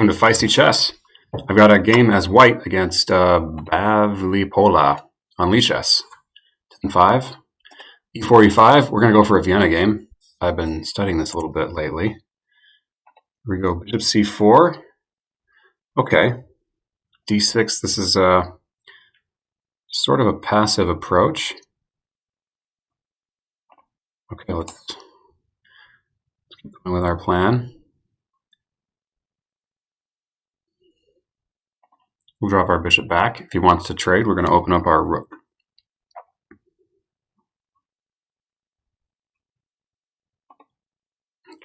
welcome to Feisty Chess. I've got a game as white against Bavlipola on Lichess. 10-5, e4, e5. We're going to go for a Vienna game. I've been studying this a little bit lately. Here we go, bishop c4. Okay, d6. This is sort of a passive approach. Okay, let's keep going with our plan. We'll drop our bishop back. If he wants to trade, we're going to open up our rook.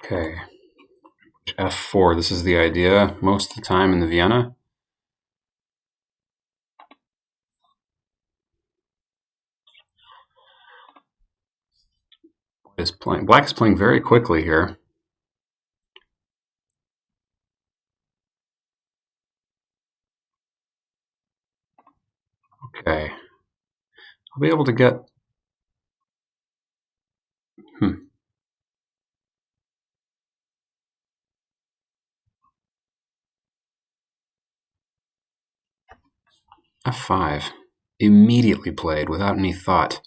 Okay, f4. This is the idea most of the time in the Vienna. Black is playing very quickly here. Okay, I'll be able to get f5. Immediately played without any thought.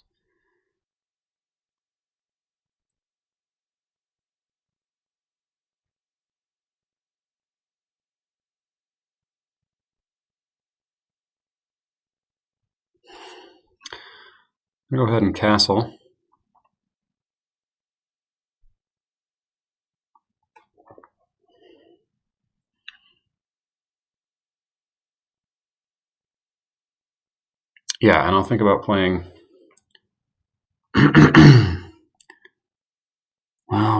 Go ahead and castle. Yeah, and I'll think about playing. Well,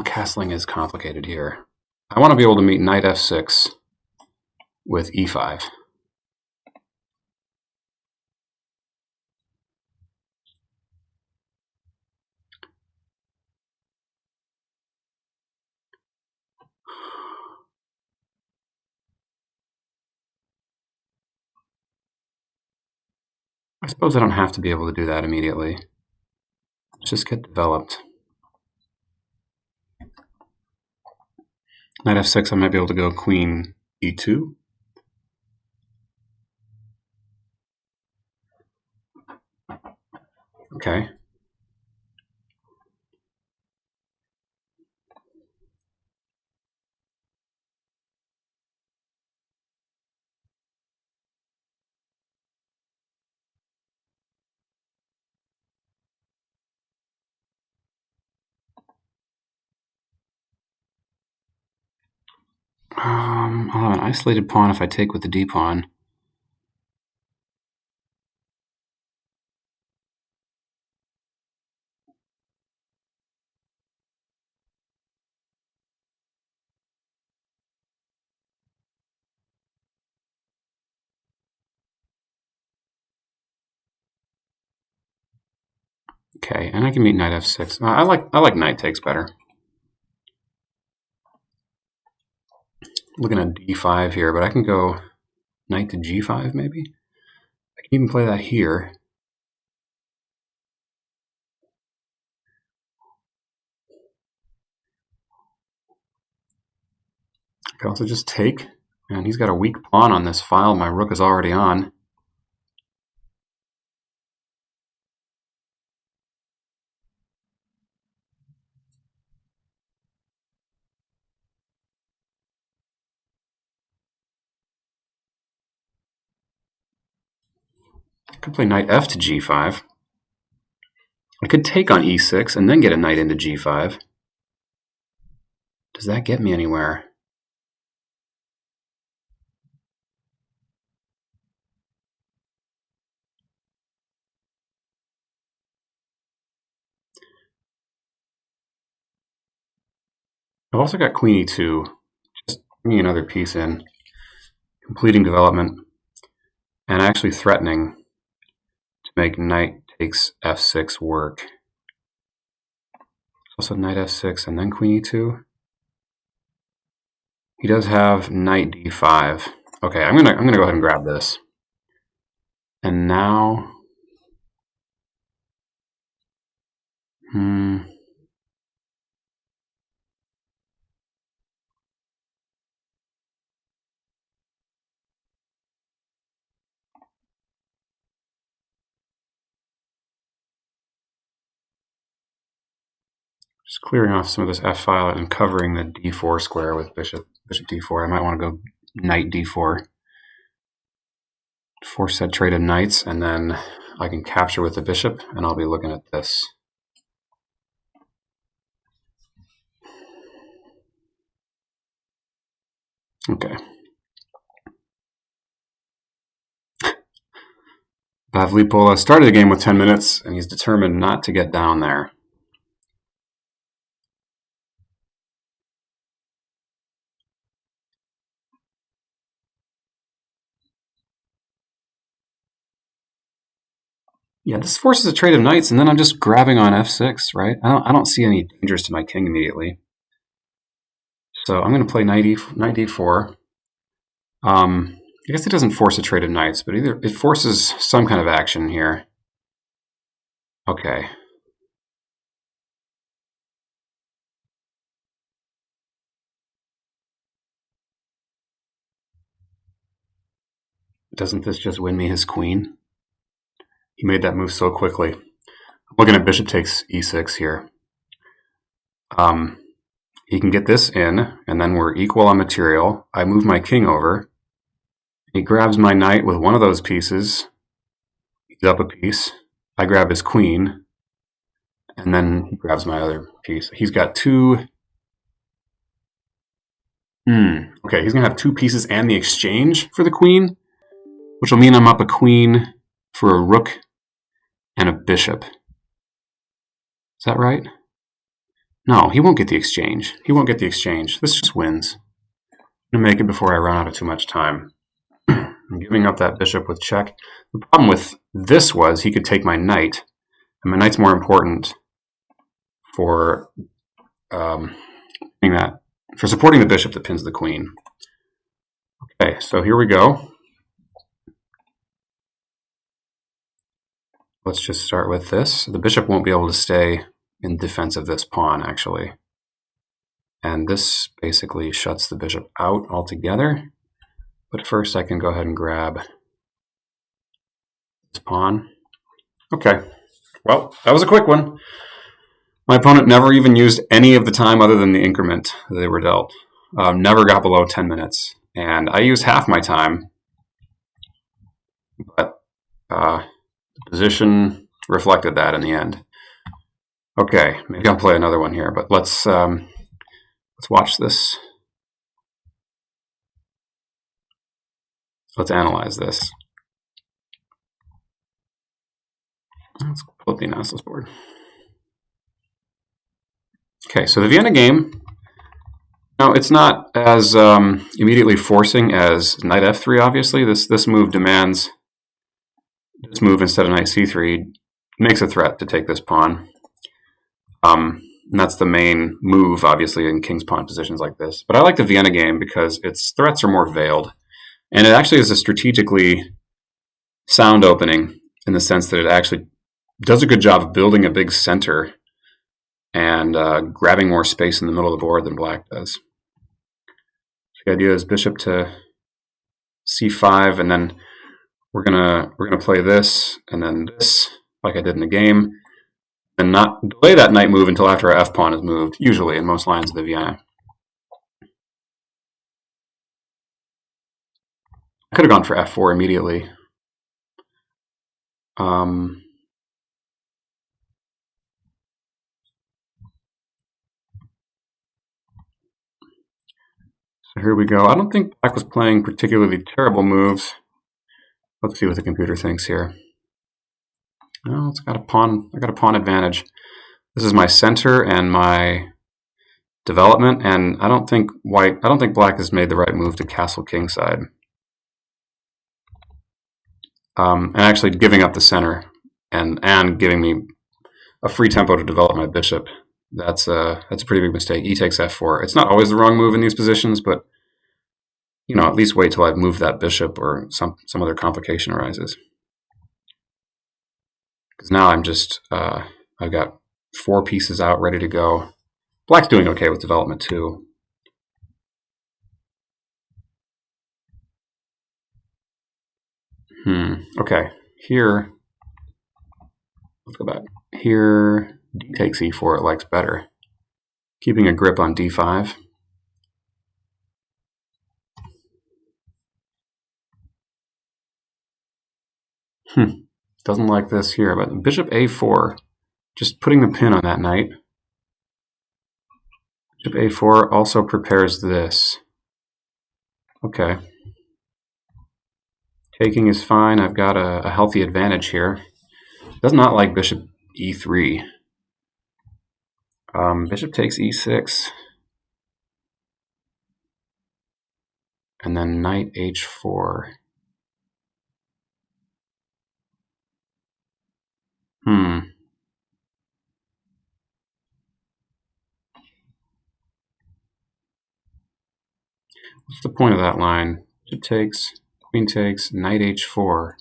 castling is complicated here. I want to be able to meet knight f6 with e5. I suppose I don't have to be able to do that immediately. Let's just get developed. Knight f6, I might be able to go queen e2. Okay. I'll have an isolated pawn if I take with the d pawn. Okay, and I can meet knight f6. I like knight takes better. Looking at d5 here, but I can go knight to g5 maybe. I can even play that here. I could also just take, and he's got a weak pawn on this file my rook is already on. I could play knight f to g5. I could take on e6 and then get a knight into g5. Does that get me anywhere? I've also got queen e2, just bringing another piece in, completing development, and actually threatening to make knight takes f6 work. Also knight f6 and then queen e2. He does have knight d5. Okay, I'm gonna go ahead and grab this. And now, Just clearing off some of this f file and covering the d4 square with bishop d4. I might want to go knight d4. Force that trade of knights, and then I can capture with the bishop, and I'll be looking at this. Okay. Pavlipola started the game with 10 minutes, and he's determined not to get down there. Yeah, this forces a trade of knights, and then I'm just grabbing on f6, right? I don't see any dangers to my king immediately. So I'm going to play knight d4. I guess it doesn't force a trade of knights, but either it forces some kind of action here. Okay. Doesn't this just win me his queen? He made that move so quickly. I'm looking at bishop takes e6 here. He can get this in, and then we're equal on material. I move my king over. He grabs my knight with one of those pieces. He's up a piece. I grab his queen, and then he grabs my other piece. He's got two. Okay, he's going to have two pieces and the exchange for the queen, which will mean I'm up a queen for a rook and a bishop. Is that right? No, he won't get the exchange. He won't get the exchange. This just wins. I'm going to make it before I run out of too much time. I'm giving up that bishop with check. The problem with this was he could take my knight, and my knight's more important for supporting the bishop that pins the queen. Okay, so here we go. Let's just start with this. The bishop won't be able to stay in defense of this pawn, actually. And this basically shuts the bishop out altogether. But first I can go ahead and grab this pawn. Okay, well, that was a quick one. My opponent never even used any of the time other than the increment that they were dealt. Never got below 10 minutes. And I used half my time, but the position reflected that in the end. Okay, maybe I'll play another one here, but let's watch this. Let's analyze this. Let's pull up the analysis board. Okay, so the Vienna game, now it's not as immediately forcing as knight f3, obviously. This move demands this move instead of knight c3. Makes a threat to take this pawn. And that's the main move, obviously, in king's pawn positions like this. But I like the Vienna game because its threats are more veiled. And it actually is a strategically sound opening in the sense that it actually does a good job of building a big center and grabbing more space in the middle of the board than black does. The idea is bishop to c5, and then we're gonna play this and then this, like I did in the game, and not delay that knight move until after our f pawn is moved, usually in most lines of the Vienna. I could have gone for f4 immediately. So here we go. I don't think black was playing particularly terrible moves. Let's see what the computer thinks here. Oh, it's got a pawn. I got a pawn advantage. This is my center and my development, and I don't think black has made the right move to castle kingside. And actually giving up the center and giving me a free tempo to develop my bishop. That's a pretty big mistake. E takes f4. It's not always the wrong move in these positions, but at least wait till I've moved that bishop or some other complication arises. Because now I'm just I've got 4 pieces out ready to go. Black's doing okay with development too. Okay, here, let's go back. Here, d takes e4, it likes better. Keeping a grip on d5. Doesn't like this here, but bishop a4. Just putting the pin on that knight. Bishop a4 also prepares this. Okay. Taking is fine. I've got a healthy advantage here. Does not like bishop e3. Bishop takes e6. And then knight h4. What's the point of that line? Bishop takes, queen takes, knight h4.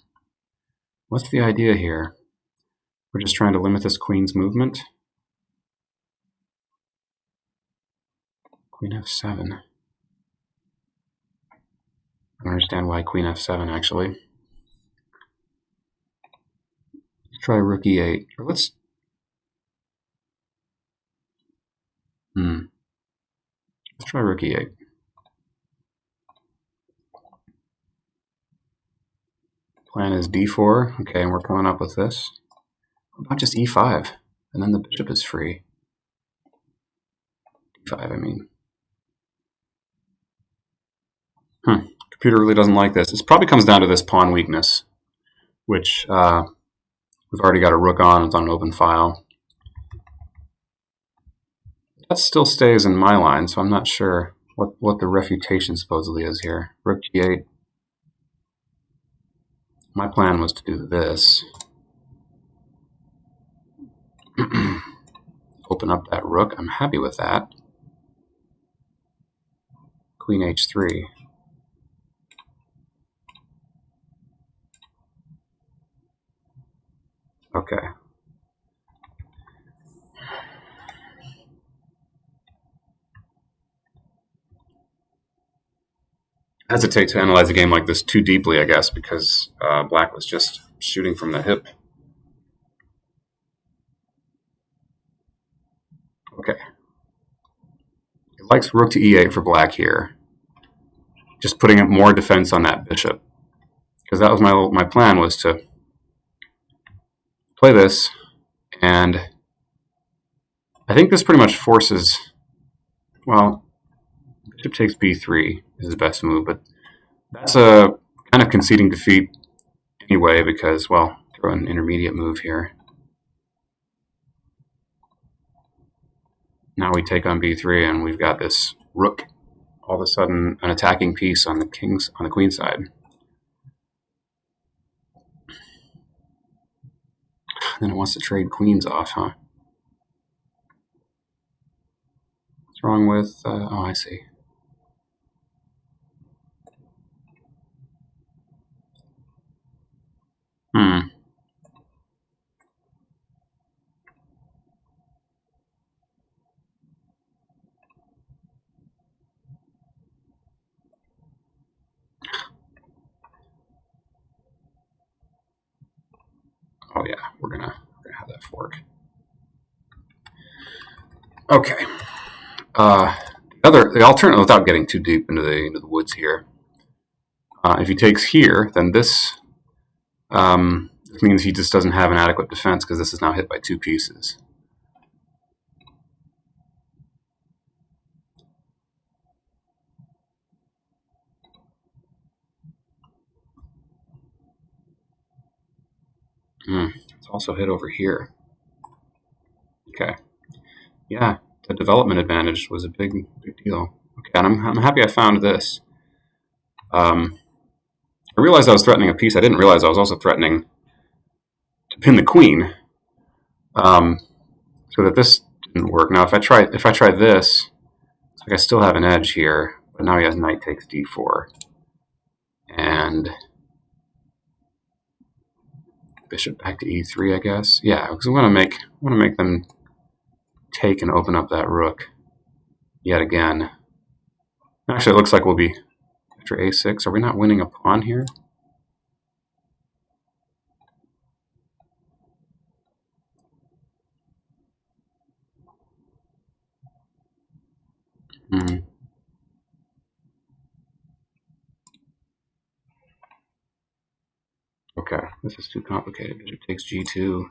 What's the idea here? We're just trying to limit this queen's movement. Queen f7. I don't understand why queen f7, actually. Let's try rook e8. Or let's... Let's try rook e8. Plan is d4. Okay, and we're coming up with this. What about just e5? And then the bishop is free. d5, I mean. Computer really doesn't like this. This probably comes down to this pawn weakness, which we've already got a rook on. It's on an open file. That still stays in my line, so I'm not sure what the refutation supposedly is here. Rook g8. My plan was to do this. Open up that rook. I'm happy with that. Queen h3. Okay. I hesitate to analyze a game like this too deeply, I guess, because black was just shooting from the hip. Okay. It likes rook to e8 for black here. Just putting up more defense on that bishop. Because that was my plan, was to play this, and I think this pretty much forces, well, bishop takes b3 is the best move, but that's a kind of conceding defeat anyway because, well, throw an intermediate move here. Now we take on b3 and we've got this rook, all of a sudden an attacking piece on the queen side. Then it wants to trade queens off, huh? What's wrong with, oh, I see. Oh yeah, we're gonna have that fork. Okay. The alternative, without getting too deep into the woods here, if he takes here, then this means he just doesn't have an adequate defense because this is now hit by two pieces. It's also hit over here. Okay. Yeah, the development advantage was a big deal. Okay, and I'm happy I found this. I realized I was threatening a piece. I didn't realize I was also threatening to pin the queen, so that this didn't work. Now, if I try this, it's like I still have an edge here, but now he has knight takes d4, and bishop back to e3, I guess. Yeah, because I want to make them take and open up that rook yet again. Actually, it looks like we'll be after a6. Are we not winning a pawn here? Mm. Okay, this is too complicated. Bishop takes g2.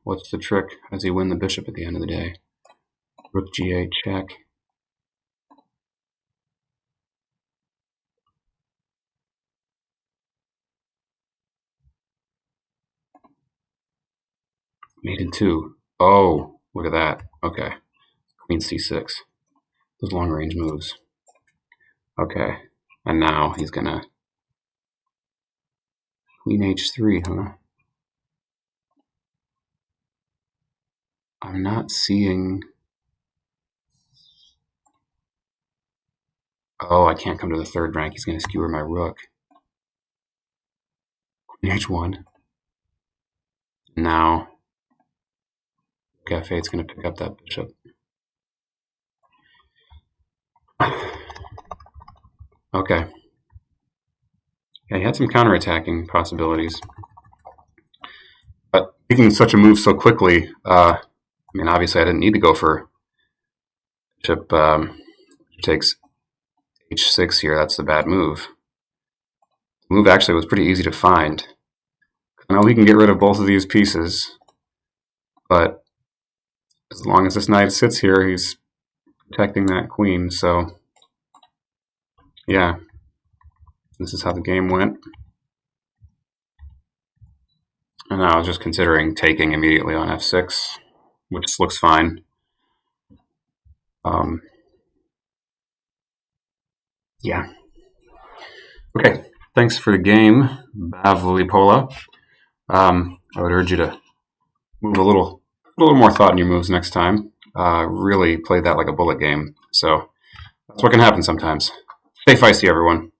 What's the trick? How does he win the bishop at the end of the day? Rook g8 check. Mate in 2. Oh, look at that. Okay. Queen c6. Those long range moves. Okay. And now he's gonna Queen h3, huh? I'm not seeing. Oh, I can't come to the third rank. He's gonna skewer my rook. Queen h1. Now F8's gonna pick up that bishop. Okay. Yeah, he had some counterattacking possibilities. But making such a move so quickly, I mean, obviously I didn't need to go for bishop takes h6 here. That's the bad move. The move actually was pretty easy to find. I know he can get rid of both of these pieces, but as long as this knight sits here, he's protecting that queen. So, yeah, this is how the game went. And I was just considering taking immediately on f6, which looks fine. Yeah. Okay, thanks for the game, Bavlipola. I would urge you to move a little more thought in your moves next time. Really play that like a bullet game. So that's what can happen sometimes. Stay feisty, everyone.